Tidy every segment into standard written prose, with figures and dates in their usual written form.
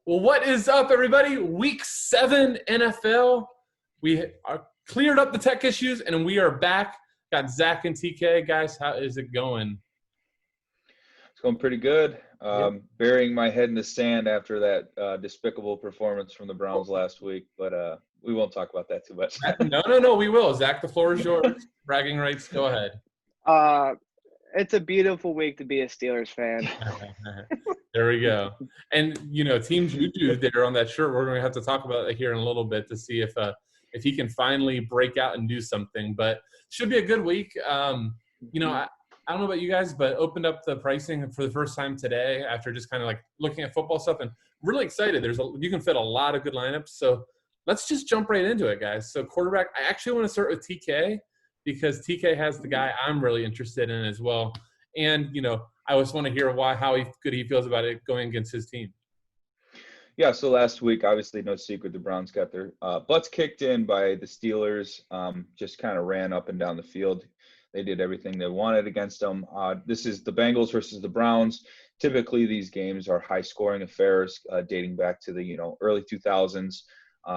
Well, what is up, everybody? Week 7 NFL. We are cleared up the tech issues, and we are back. Got Zach and TK. Guys, how is it going? It's going pretty good. Yep. Burying my head in the sand after that despicable performance from the Browns last week, but we won't talk about that too much. No, we will. Zach, the floor is yours. Bragging rights, go ahead. It's a beautiful week to be a Steelers fan. There we go. And, Team Juju there on that shirt, we're going to have to talk about it here in a little bit to see if he can finally break out and do something. But should be a good week. I don't know about you guys, but opened up the pricing for the first time today after just kind of like looking at football stuff and really excited. You can fit a lot of good lineups. So let's just jump right into it, guys. So quarterback, I actually want to start with TK because TK has the guy I'm really interested in as well. And, I always want to hear how good he feels about it going against his team. Yeah, so last week, obviously no secret, the Browns got their butts kicked in by the Steelers, just kind of ran up and down the field. They did everything they wanted against them. This is the Bengals versus the Browns. Typically, these games are high-scoring affairs dating back to the early 2000s.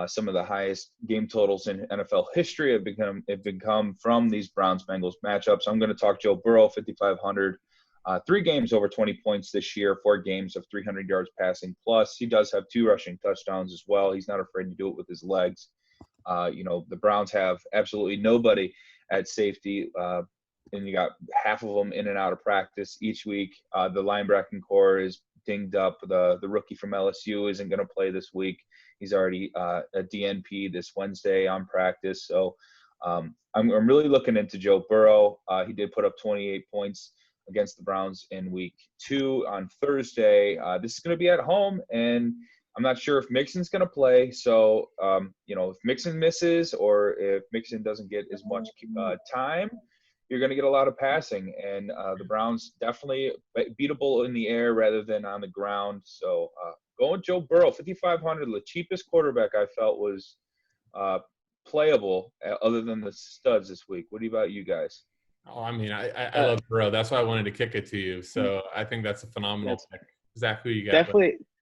Some of the highest game totals in NFL history have become from these Browns-Bengals matchups. I'm going to talk Joe Burrow, 5,500. 3 games over 20 points this year, 4 games of 300 yards passing. Plus, he does have 2 rushing touchdowns as well. He's not afraid to do it with his legs. The Browns have absolutely nobody at safety, and you got half of them in and out of practice each week. The linebacking core is dinged up. The rookie from LSU isn't going to play this week. He's already a DNP this Wednesday on practice. So I'm really looking into Joe Burrow. He did put up 28 points against the Browns in week 2 on Thursday. This is going to be at home, and I'm not sure if Mixon's going to play. So, if Mixon misses or if Mixon doesn't get as much time, you're going to get a lot of passing. And the Browns definitely beatable in the air rather than on the ground. So, going Joe Burrow, 5,500, the cheapest quarterback I felt was playable other than the studs this week. What about you guys? Oh, I mean, I love Burrow. That's why I wanted to kick it to you. So I think that's a phenomenal pick. Zach, who you got?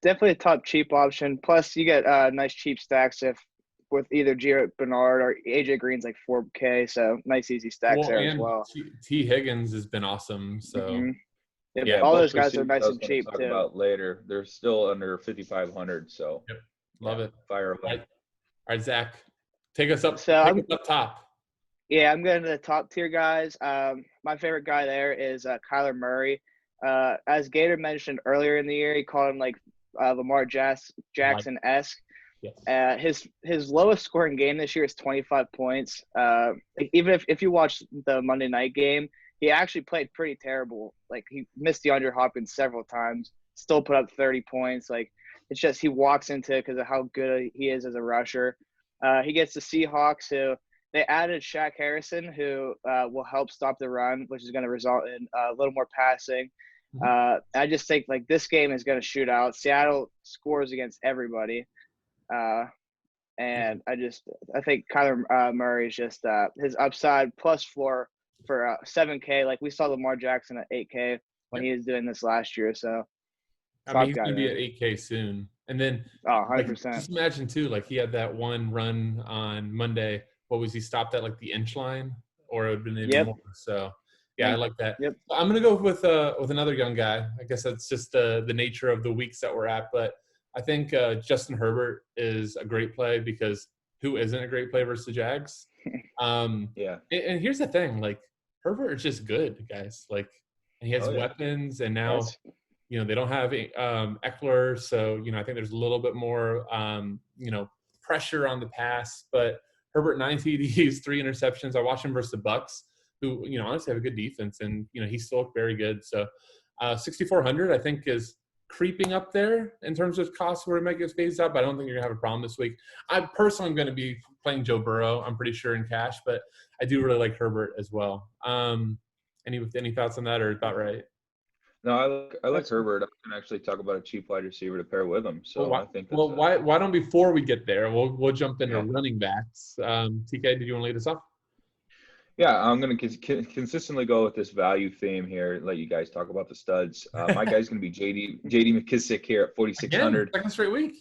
Definitely a top cheap option. Plus, you get nice cheap stacks with either Gio Bernard or AJ Green's like 4K. So nice easy stacks there as well. T. Higgins has been awesome. So yeah, all those guys are nice and cheap talk too. About later, they're still under 5,500. So love it. Fire away. All right, Zach, take us up. So take us up top. Yeah, I'm going to the top tier guys. My favorite guy there is Kyler Murray. As Gator mentioned earlier in the year, he called him like Lamar Jackson-esque. Yes. His lowest scoring game this year is 25 points. Even if you watch the Monday night game, he actually played pretty terrible. Like he missed DeAndre Hopkins several times, still put up 30 points. Like it's just he walks into it because of how good he is as a rusher. He gets the Seahawks who – they added Shaq Harrison, who will help stop the run, which is going to result in a little more passing. I just think like this game is going to shoot out. Seattle scores against everybody, and I think Kyler Murray is just his upside plus floor for 7K. Like we saw Lamar Jackson at 8K when he was doing this last year. So he's going to be at 8K soon. And then 100%. Just imagine too, like he had that one run on Monday. What was he stopped at, like the inch line, or it would have been even more? So, I like that. Yep. I'm going to go with another young guy. I guess that's just the nature of the weeks that we're at. But I think Justin Herbert is a great play because who isn't a great play versus the Jags? And here's the thing, like Herbert is just good, guys. Like, and he has weapons, and now they don't have Eckler, so I think there's a little bit more pressure on the pass, but. Herbert 9 TDs, 3 interceptions. I watched him versus the Bucks, who honestly have a good defense, and he still looked very good. So 6,400 I think is creeping up there in terms of cost where it might get phased out, but I don't think you're gonna have a problem this week. I personally am going to be playing Joe Burrow. I'm pretty sure in cash, but I do really like Herbert as well. Any thoughts on that, or about right? No, I like Herbert. I can actually talk about a cheap wide receiver to pair with him. So I think. Why don't before we get there, we'll jump into running backs. TK, did you want to lead us off? Yeah, I'm going to consistently go with this value theme here. Let you guys talk about the studs. My guy's going to be JD McKissick here at 4,600. Again, second straight week.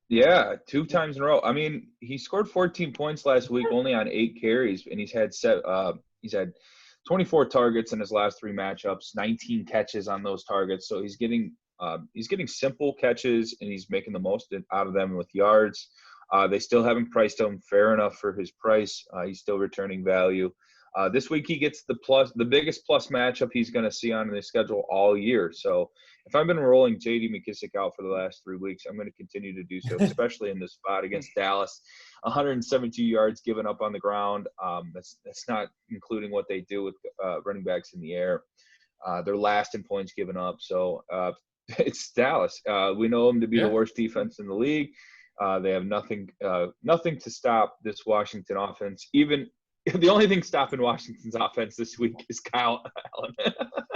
Yeah, 2 times in a row. I mean, he scored 14 points last week, only on 8 carries, and he's had 24 targets in his last 3 matchups, 19 catches on those targets. So he's getting simple catches, and he's making the most out of them with yards. They still haven't priced him fair enough for his price. He's still returning value. This week he gets the biggest plus matchup he's going to see on the schedule all year. So if I've been rolling J.D. McKissick out for the last 3 weeks, I'm going to continue to do so, especially in this spot against Dallas. 172 yards given up on the ground. That's not including what they do with running backs in the air. They're last in points given up. So it's Dallas. We know them to be the worst defense in the league. They have nothing to stop this Washington offense. Even the only thing stopping Washington's offense this week is Kyle Allen.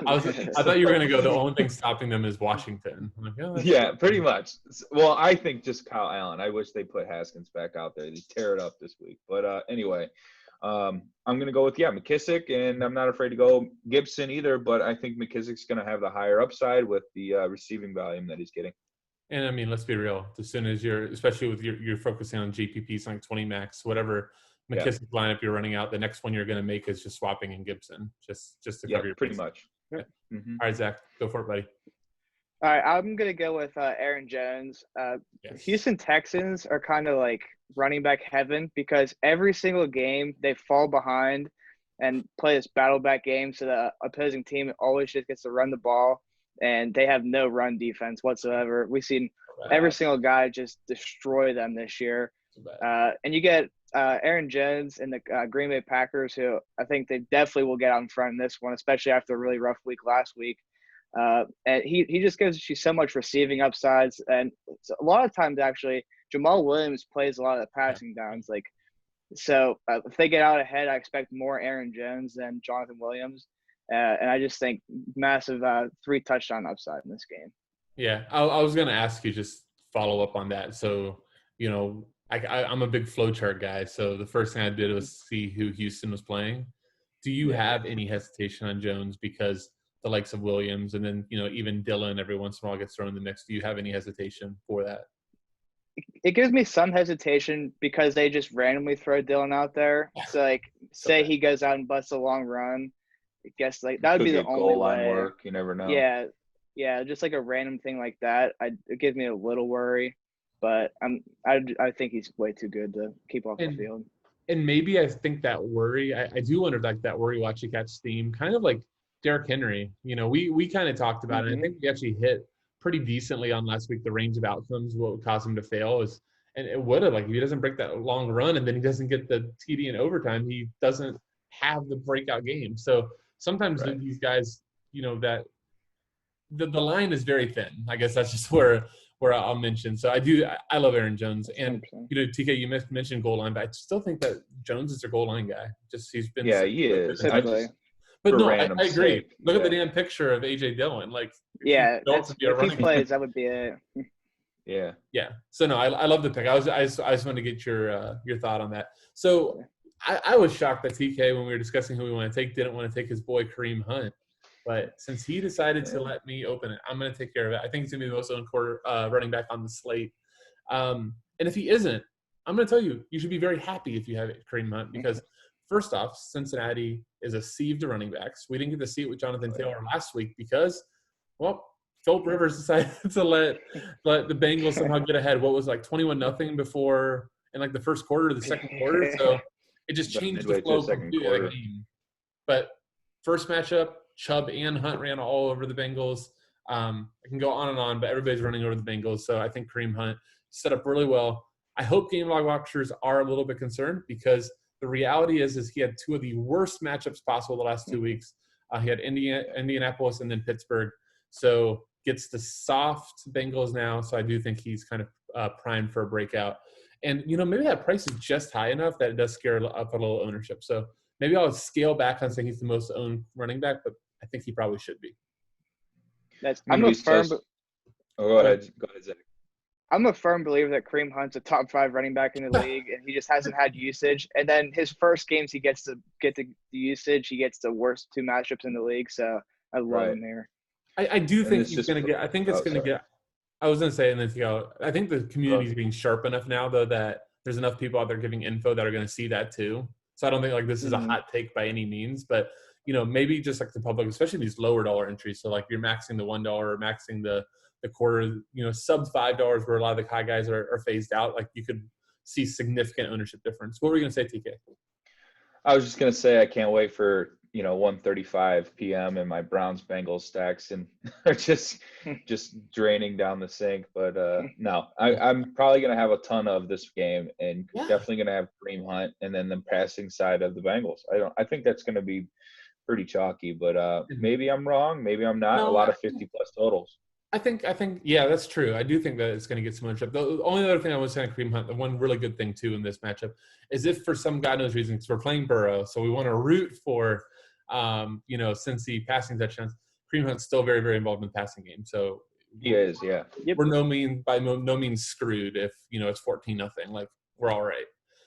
I thought you were going to go, the only thing stopping them is Washington. I'm like, oh, yeah, pretty much. Well, I think just Kyle Allen. I wish they put Haskins back out there. They tear it up this week. But anyway, I'm going to go with, McKissick, and I'm not afraid to go Gibson either, but I think McKissick's going to have the higher upside with the receiving volume that he's getting. And I mean, let's be real. As soon as especially with you're focusing on GPPs like 20 max, whatever McKissick lineup you're running out, the next one you're going to make is just swapping in Gibson, just to cover your pretty piece. much. Yeah. Mm-hmm. All right, Zach, go for it, buddy. All right, I'm going to go with Aaron Jones. Yes. Houston Texans are kind of like running back heaven because every single game they fall behind and play this battle back game, so the opposing team always just gets to run the ball. And they have no run defense whatsoever. We've seen every single guy just destroy them this year. And you get Aaron Jones and the Green Bay Packers, who I think they definitely will get out in front in this one, especially after a really rough week last week. And he just gives you so much receiving upsides. And a lot of times, actually, Jamal Williams plays a lot of the passing downs. So if they get out ahead, I expect more Aaron Jones than Jonathan Williams. And I just think massive 3 touchdown upside in this game. Yeah, I was going to ask you, just follow up on that. So, I'm a big flowchart guy. So the first thing I did was see who Houston was playing. Do you have any hesitation on Jones because the likes of Williams and then, even Dillon every once in a while gets thrown in the mix? Do you have any hesitation for that? It gives me some hesitation because they just randomly throw Dillon out there. So, say he goes out and busts a long run. I guess that would be the only way. Work. You never know. Yeah, just like a random thing like that. It gives me a little worry, but I think he's way too good to keep off the field. And maybe I think that worry. I do wonder if that worry watch you catch steam, kind of like Derrick Henry. We kind of talked about it. I think we actually hit pretty decently on last week the range of outcomes. What would cause him to fail and it would have if he doesn't break that long run and then he doesn't get the TD in overtime, he doesn't have the breakout game. So. Sometimes these guys, that the line is very thin. I guess that's just where I'll mention. So I love Aaron Jones. And, TK, you mentioned goal line, but I still think that Jones is their goal line guy. He's been – yeah, he is. But no, I agree. Look at the damn picture of A.J. Dillon. If he plays, that would be it. Yeah. Yeah. So, no, I love the pick. I just wanted to get your thought on that. So – I was shocked that TK, when we were discussing who we want to take, didn't want to take his boy Kareem Hunt. But since he decided to let me open it, I'm going to take care of it. I think he's going to be the most owned running back on the slate. And if he isn't, I'm going to tell you, you should be very happy if you have Kareem Hunt because, first off, Cincinnati is a sieve to running backs. We didn't get to see it with Jonathan Taylor last week because, Philip Rivers decided to let the Bengals somehow get ahead. What was 21-0 before in the first quarter of the second quarter? So – it just changed the flow completely of the game. But first matchup, Chubb and Hunt ran all over the Bengals. I can go on and on, but everybody's running over the Bengals. So I think Kareem Hunt set up really well. I hope game log watchers are a little bit concerned because the reality is he had 2 of the worst matchups possible the last 2 weeks. He had Indianapolis and then Pittsburgh. So gets the soft Bengals now. So I do think he's kind of primed for a breakout. And, maybe that price is just high enough that it does scare up a little ownership. So maybe I'll scale back on saying he's the most owned running back, but I think he probably should be. I'm a firm. Go ahead, Zach. I'm a firm believer that Kareem Hunt's a top 5 running back in the league, and he just hasn't had usage. And then his first games, he gets to get the usage. He gets the worst 2 matchups in the league, so I love him there. I do think he's going to get – I think it's going to get – I was going to say, and then I think the community is being sharp enough now, though, that there's enough people out there giving info that are going to see that too. So I don't think, like, this is a hot take by any means, but – maybe just like the public, especially these lower dollar entries. So like you're maxing the $1 or maxing the quarter, sub $5 where a lot of the high guys are phased out. Like you could see significant ownership difference. What were you going to say, TK? I was just going to say, I can't wait for, 1:35 p.m. and my Browns Bengals stacks and are just draining down the sink. But no, I'm probably going to have a ton of this game and definitely going to have Kareem Hunt and then the passing side of the Bengals. I think that's going to be pretty chalky, but maybe I'm wrong. Maybe I'm not. A lot of 50+ totals. I think, yeah, that's true. I do think that it's going to get some ownership. The only other thing I was saying, Kareem Hunt, the one really good thing too in this matchup is if for some God knows reason, because we're playing Burrow, so we want to root for, Cincy passing touchdowns. Kareem Hunt's still very, very involved in the passing game, so he is, yeah. We're by no means screwed if it's 14-0. Like we're all right.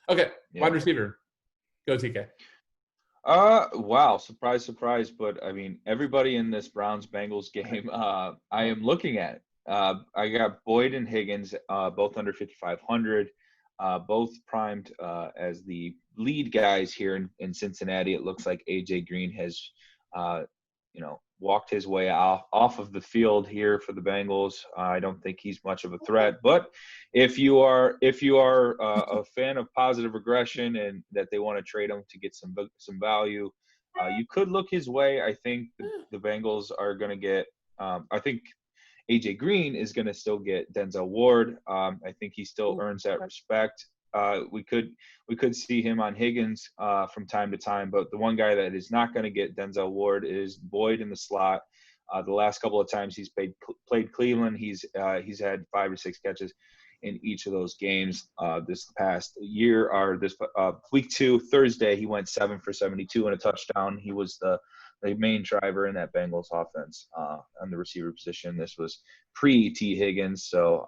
Okay, wide receiver, go TK. Wow, surprise, but I mean, everybody in this Browns-Bengals game, I am looking at. I got Boyd and Higgins, both under 5,500, both primed as the lead guys here in Cincinnati. It looks like AJ Green has, walked his way off of the field here for the Bengals. I don't think he's much of a threat, but if you are a fan of positive regression and that they want to trade him to get some value, you could look his way. I think the Bengals are going to get. I think AJ Green is going to still get Denzel Ward. I think he still earns that respect. We could see him on Higgins from time to time, but the one guy that is not going to get Denzel Ward is Boyd in the slot. The last couple of times he's played Cleveland, he's had 5 or 6 catches in each of those games. This past year, or this week 2, Thursday, he went 7 for 72 and a touchdown. He was the main driver in that Bengals offense on the receiver position. This was pre-T. Higgins, so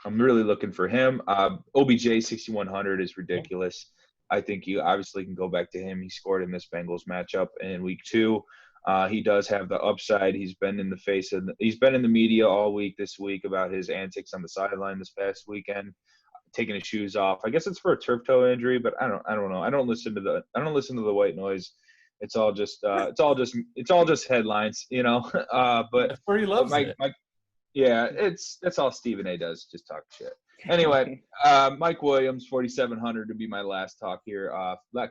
I'm really looking for him. OBJ 6,100 is ridiculous. I think you obviously can go back to him. He scored in this Bengals matchup in week 2. He does have the upside. He's been in the media all week this week about his antics on the sideline this past weekend, taking his shoes off. I guess it's for a turf toe injury, but I don't know. I don't listen to the white noise. It's all just headlines, But that's where he loves it. Yeah, that's all Stephen A. does, just talk shit. Anyway, Mike Williams, 4,700 to be my last talk here.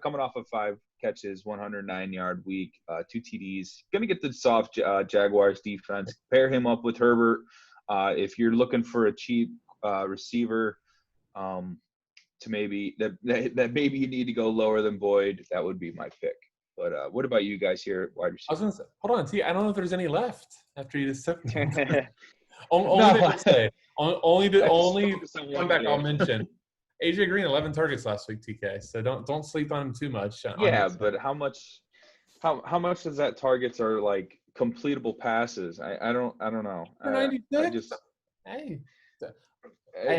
Coming off of 5 catches, 109-yard week, 2 TDs. Going to get the soft Jaguars defense. Pair him up with Herbert. If you're looking for a cheap receiver to maybe maybe you need to go lower than Boyd, that would be my pick. But what about you guys here at wide receiver? I was going to say, hold on. See, I don't know if there's any left after you just took me. Only one back I'll mention. AJ Green, 11 targets last week, TK. So don't sleep on him too much. But how much does that targets are like completable passes? I don't know. 96.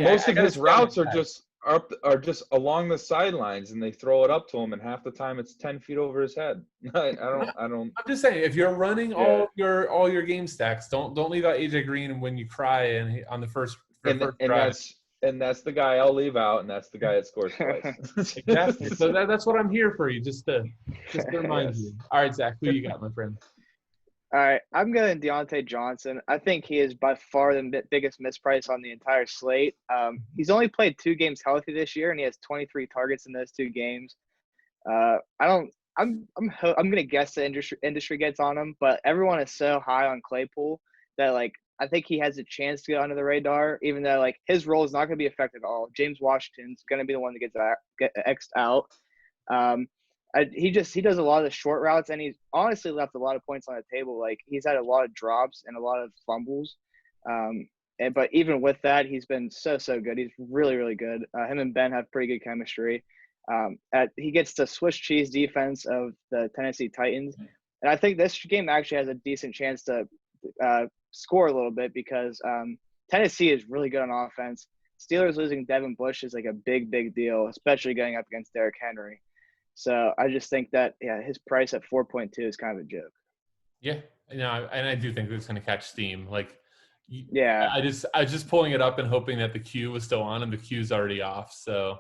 Most of his routes are just along the sidelines, and they throw it up to him, and half the time it's 10 feet over his head. I don't. I'm just saying, if you're running all your game stacks, don't leave out AJ Green when you cry on the first drive. And that's the guy I'll leave out, and that's the guy that scores twice. Exactly. So that's what I'm here for you, just to remind you. All right, Zach, who you got, my friend? All right, I'm going Deontay Johnson. I think he is by far the biggest misprice on the entire slate. He's only played 2 games healthy this year, and he has 23 targets in those 2 games. I'm gonna guess the industry gets on him, but everyone is so high on Claypool that I think he has a chance to get under the radar, even though his role is not going to be affected at all. James Washington's going to be the one that gets X'd out. He does a lot of the short routes, and he's honestly left a lot of points on the table. He's had a lot of drops and a lot of fumbles. But even with that, he's been so good. He's really, really good. Him and Ben have pretty good chemistry. He gets the Swiss cheese defense of the Tennessee Titans. And I think this game actually has a decent chance to score a little bit because Tennessee is really good on offense. Steelers losing Devin Bush is like a big, big deal, especially going up against Derrick Henry. So I just think that, his price at 4.2 is kind of a joke. Yeah, and I do think it's going to catch steam. Like, Yeah. I was just pulling it up and hoping that the queue was still on, and the queue's already off. So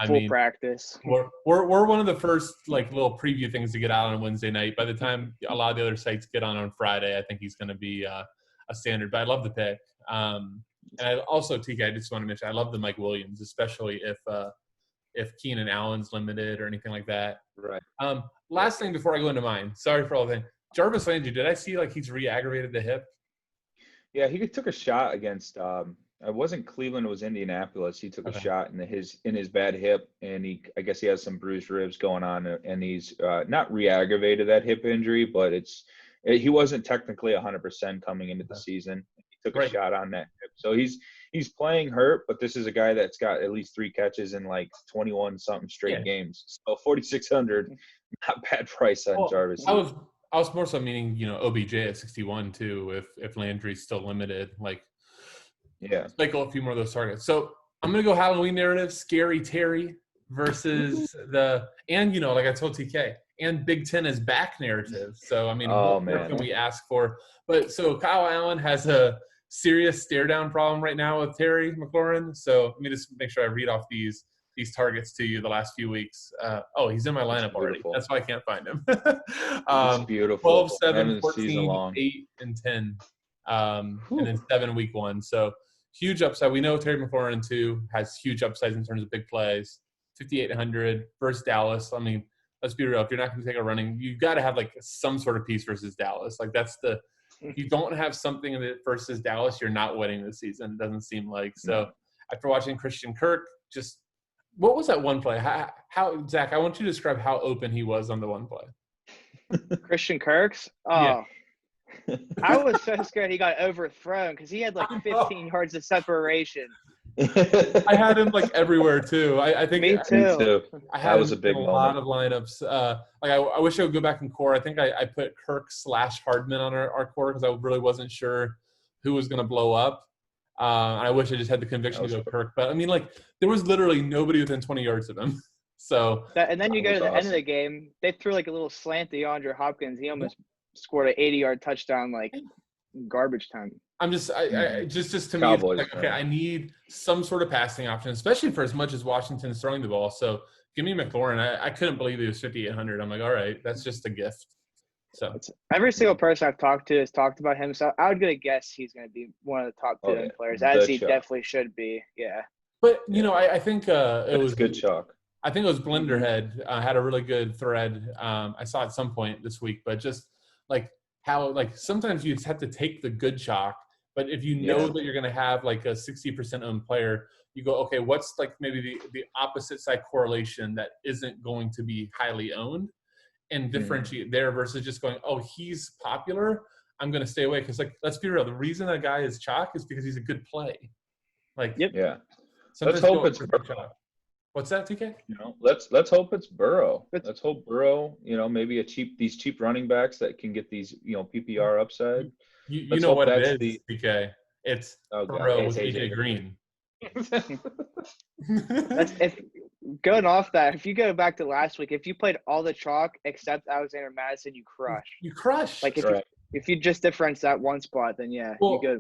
full practice. We're one of the first like little preview things to get out on Wednesday night. By the time a lot of the other sites get on Friday, I think he's going to be a standard. But I love the pick. And I also, TK, I just want to mention I love the Mike Williams, especially if Keenan Allen's limited or anything like that. Right. Last thing before I go into mine. Sorry for all the thing. Jarvis Landry, did I see like he's re-aggravated the hip? Yeah, he took a shot against it wasn't Cleveland, it was Indianapolis. He took a shot in his bad hip, and I guess he has some bruised ribs going on, and he's not re-aggravated that hip injury, but he wasn't technically 100% coming into the season. He took a shot on that hip. So he's playing hurt, but this is a guy that's got at least 3 catches in like 21 something straight games. So 4,600, not bad price on Jarvis. I was more so meaning, OBJ at 61 too, if Landry's still limited, like cycle a few more of those targets. So I'm going to go Halloween narrative, Scary Terry versus and like I told TK, and Big Ten is back narrative. So, I mean, what more can we ask for? But so Kyle Allen has a serious stare down problem right now with Terry McLaurin. So let me just make sure I read off these targets to you the last few weeks. He's in my lineup already. That's why I can't find him. It's beautiful. 12, 7, 14, 8, and 10. And then 7 week 1. So huge upside. We know Terry McLaurin, too, has huge upsides in terms of big plays. 5,800 versus Dallas. I mean, let's be real. If you're not going to take a running, you've got to have like some sort of piece versus Dallas. Like that's if you don't have something in it versus Dallas, you're not winning this season. It doesn't seem like. So after watching Christian Kirk, just what was that one play? How Zach, I want you to describe how open he was on the one play. Christian Kirk's? Oh, yeah. I was so scared he got overthrown because he had like 15 yards of separation. I had him like everywhere too. I think me too. I had a lot of lineups. I wish I would go back in core. I think I put Kirk / Hardman on our core because I really wasn't sure who was going to blow up. I wish I just had the conviction to go Kirk. But, I mean, like, there was literally nobody within 20 yards of him. So and then you go to the end of the game. They threw, like, a little slant to DeAndre Hopkins. He almost scored an 80-yard touchdown, like, garbage time. I'm just – just to me, it's like, okay, I need some sort of passing option, especially for as much as Washington's throwing the ball. So, give me McLaurin. I couldn't believe he was 5,800. I'm like, all right, that's just a gift. So every single person I've talked to has talked about him. So I would get a guess he's going to be one of the top 10 players, as he definitely should be. Yeah. But I think it was good chalk. I think it was Blenderhead had a really good thread. I saw at some point this week, but just like how like sometimes you just have to take the good chalk. But if you know that you're going to have like a 60% owned player, you go, okay, what's like maybe the opposite side correlation that isn't going to be highly owned? And differentiate there versus just going, oh, he's popular, I'm going to stay away. Because, like, let's be real. The reason that guy is chalk is because he's a good play. Like, yeah. Let's hope it's Burrow. What's that, TK? Let's hope it's Burrow. Let's hope Burrow, maybe these cheap running backs that can get these, PPR upside. You know what it is, TK. It's Burrow with AJ Green. Going off that, if you go back to last week, if you played all the chalk except Alexander Madison, you crush. You crush. Like if you just difference that one spot, then you go.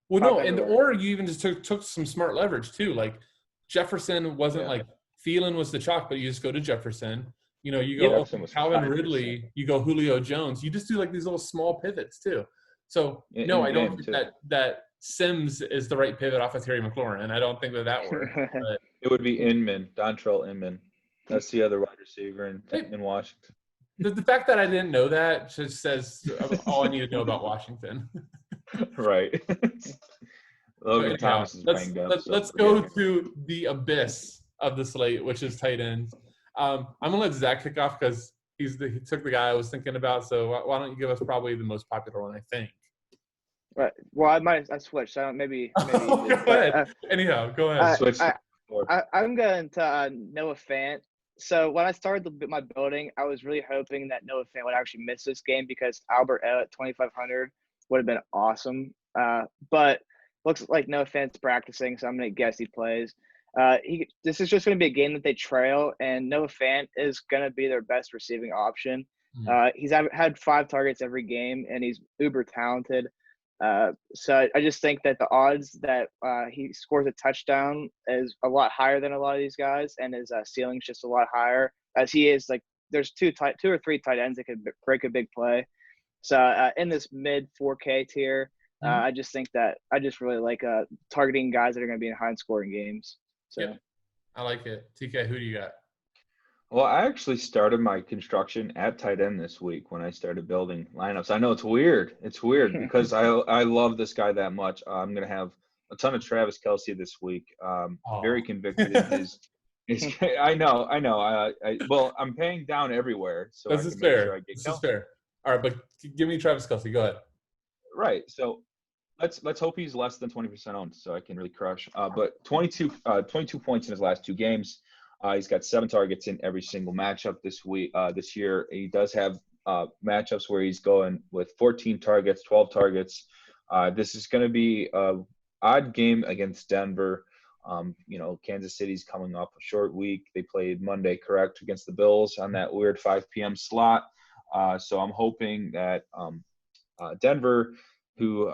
Well, no, or you even just took some smart leverage too. Like Jefferson wasn't like Thielen was the chalk, but you just go to Jefferson. You go Calvin Ridley, you go Julio Jones. You just do like these little small pivots too. So I don't think that Sims is the right pivot off of Terry McLaurin, and I don't think that works. But it would be Inman, Dontrell Inman. That's the other wide receiver in Washington. The fact that I didn't know that just says all I need to know about Washington. Right. Logan Thomas is banged up. Let's go to the abyss of the slate, which is tight ends. I'm going to let Zach kick off because he took the guy I was thinking about. So why don't you give us probably the most popular one, I think. Right. Well, I switched. So maybe go ahead. Anyhow, go ahead. Switch. I'm going to Noah Fant. So when I started my building, I was really hoping that Noah Fant would actually miss this game because Albert O at 2,500 would have been awesome. But Looks like Noah Fant's practicing, so I'm going to guess he plays. This is just going to be a game that they trail, and Noah Fant is going to be their best receiving option. He's had 5 targets every game, and he's uber talented. So I just think that the odds that he scores a touchdown is a lot higher than a lot of these guys, and his ceiling's just a lot higher, as he is like there's 2 or 3 tight ends that could break a big play. So in this mid 4K tier, I just think that I just really like targeting guys that are going to be in high scoring games. So yeah, I like it. TK, who do you got? Well, I actually started my construction at tight end this week when I started building lineups. I know it's weird. It's weird because I love this guy that much. I'm going to have a ton of Travis Kelce this week. Very convicted in his I know. Well, I'm paying down everywhere. So this is fair. This is fair. All right, but give me Travis Kelce. Go ahead. Right. So let's hope he's less than 20% owned so I can really crush. But 22 points in his last 2 games. He's got 7 targets in every single matchup this year. He does have matchups where he's going with 14 targets, 12 targets. This is going to be an odd game against Denver. Kansas City's coming off a short week. They played Monday, correct, against the Bills on that weird 5 p.m. slot. So I'm hoping that Denver, who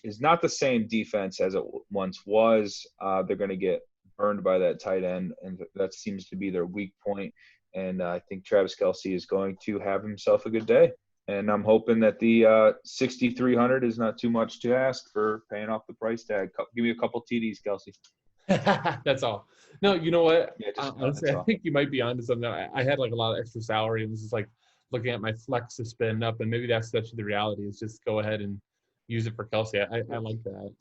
is not the same defense as it once was, they're going to get burned by that tight end, and that seems to be their weak point. And I think Travis Kelce is going to have himself a good day. And I'm hoping that the 6,300 is not too much to ask for paying off the price tag. Give me a couple TDs, Kelce. That's all. No, you know what? Yeah, honestly, I think you might be onto something. I had like a lot of extra salary, and this is like looking at my flex to spend up, and maybe that's the reality is just go ahead and use it for Kelce. I like that.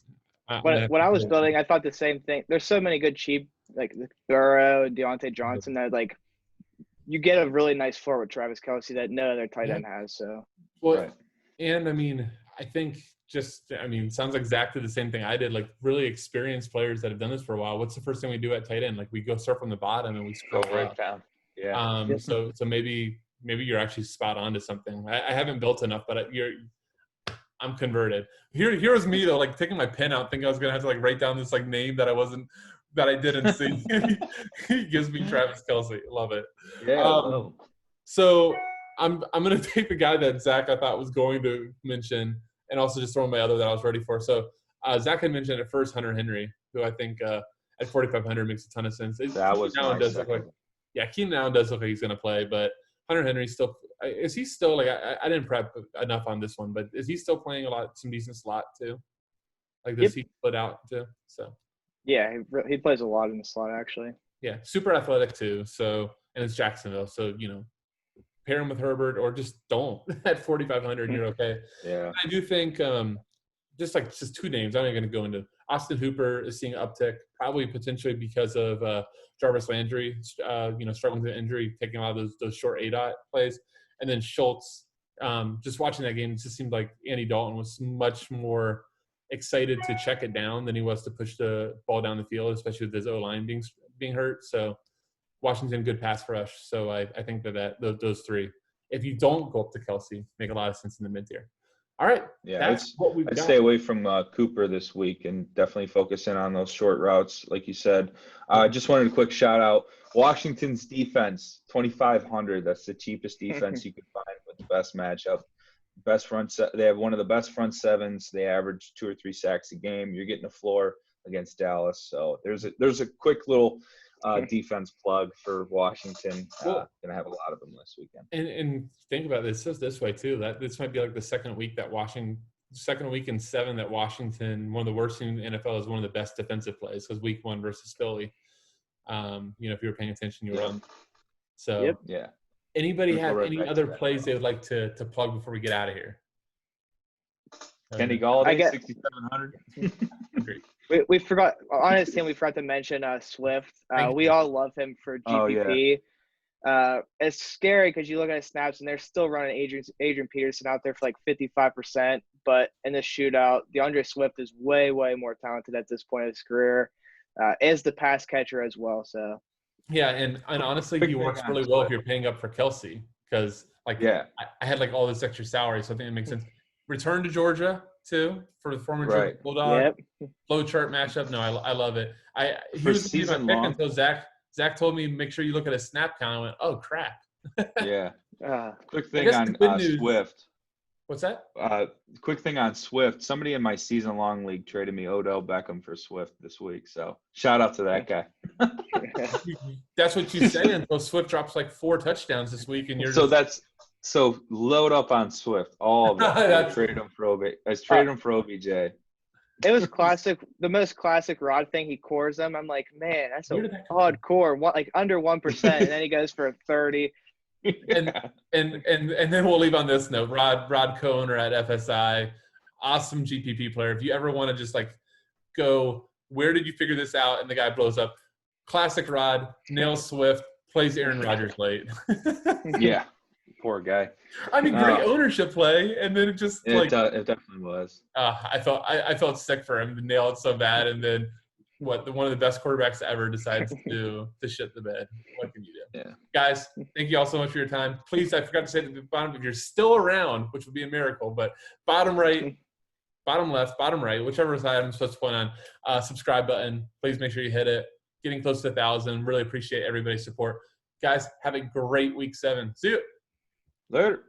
When I was building, I thought the same thing. There's so many good cheap, like Burrow and Deontay Johnson, that like you get a really nice floor with Travis Kelce that no other tight end has. So, well, and I mean, I think it sounds exactly the same thing I did. Like really experienced players that have done this for a while. What's the first thing we do at tight end? Like we go start from the bottom and we scroll right down. Yeah. So maybe you're actually spot on to something. I haven't built enough, but I'm converted. Here was me though, like taking my pen out, thinking I was gonna have to like write down this like name that I didn't see. He gives me Travis Kelce. Love it. Yeah. So I'm gonna take the guy that Zach I thought was going to mention, and also just throw in my other that I was ready for. So Zach had mentioned at first Hunter Henry, who I think at 4,500 makes a ton of sense. That was Keenan Allen does look like he's gonna play, but Hunter Henry is he still like I didn't prep enough on this one, but is he still playing some decent slot too? Like does he split out too? So yeah, he plays a lot in the slot actually. Yeah, super athletic too. So and it's Jacksonville, so pair him with Herbert or just don't at 4,500 and you're okay. Yeah, I do think just 2 names. I'm not going to go into. Austin Hooper is seeing an uptick, probably potentially because of Jarvis Landry, struggling with injury, taking a lot of those short A-dot plays. And then Schultz, just watching that game, it just seemed like Andy Dalton was much more excited to check it down than he was to push the ball down the field, especially with his O-line being hurt. So Washington, good pass rush. So I think that those 3, if you don't go up to Kelce, make a lot of sense in the mid-tier. All right. Yeah, I'd stay away from Cooper this week and definitely focus in on those short routes, like you said. I just wanted a quick shout out. Washington's defense, 2,500. That's the cheapest defense you could find with the best matchup. Best front. They have one of the best front sevens. They average 2 or 3 sacks a game. You're getting a floor against Dallas. So there's a quick little defense plug for Washington. Gonna have a lot of them this weekend. And think about this way too. That this might be like the second week in 7 that Washington, one of the worst in the NFL, is one of the best defensive plays because week 1 versus Philly. If you were paying attention, you were on. So yeah. Anybody have any other plays they would like to plug before we get out of here? Kenny Galladay, 6,700. Great. We forgot on his team. We forgot to mention Swift. We all love him for GPP. It's scary because you look at his snaps and they're still running Adrian Peterson out there for like 55%. But in this shootout, DeAndre Swift is way more talented at this point of his career. Is the pass catcher as well. So yeah, and honestly, he works really well if you're paying up for Kelce because I had like all this extra salary, so I think it makes sense. Return to Georgia. too for the former Right. Georgia Bulldog. Yep. Low chart matchup. No, I love it. He For was gonna be my season pick long? until Zach told me make sure you look at his snap count. I went, oh crap. Yeah. Quick I thing guess on the good news- Swift. What's that? Quick thing on Swift. Somebody in my season long league traded me Odell Beckham for Swift this week. So shout out to that guy. That's what you say until Swift drops like 4 touchdowns this week, and you're So load up on Swift. All of it. I traded him for OBJ. It was classic. The most classic Rod thing. He cores them. I'm like, man, that's a odd core. Like under 1%, and then he goes for a 30. and then we'll leave on this note. Rod Kohner at FSI, awesome GPP player. If you ever want to just like go, where did you figure this out? And the guy blows up. Classic Rod, nails Swift, plays Aaron Rodgers late. Yeah, poor guy. I mean, great ownership play, and then it just it definitely was. I felt sick for him to nail it so bad, and then one of the best quarterbacks ever decides to shit the bed. What can you do? Yeah. Guys, thank you all so much for your time. Please, I forgot to say at the bottom, if you're still around, which would be a miracle, but bottom right, bottom left, bottom right, whichever side I'm supposed to point on, subscribe button. Please make sure you hit it. Getting close to 1,000. Really appreciate everybody's support. Guys, have a great week 7. See you. Later.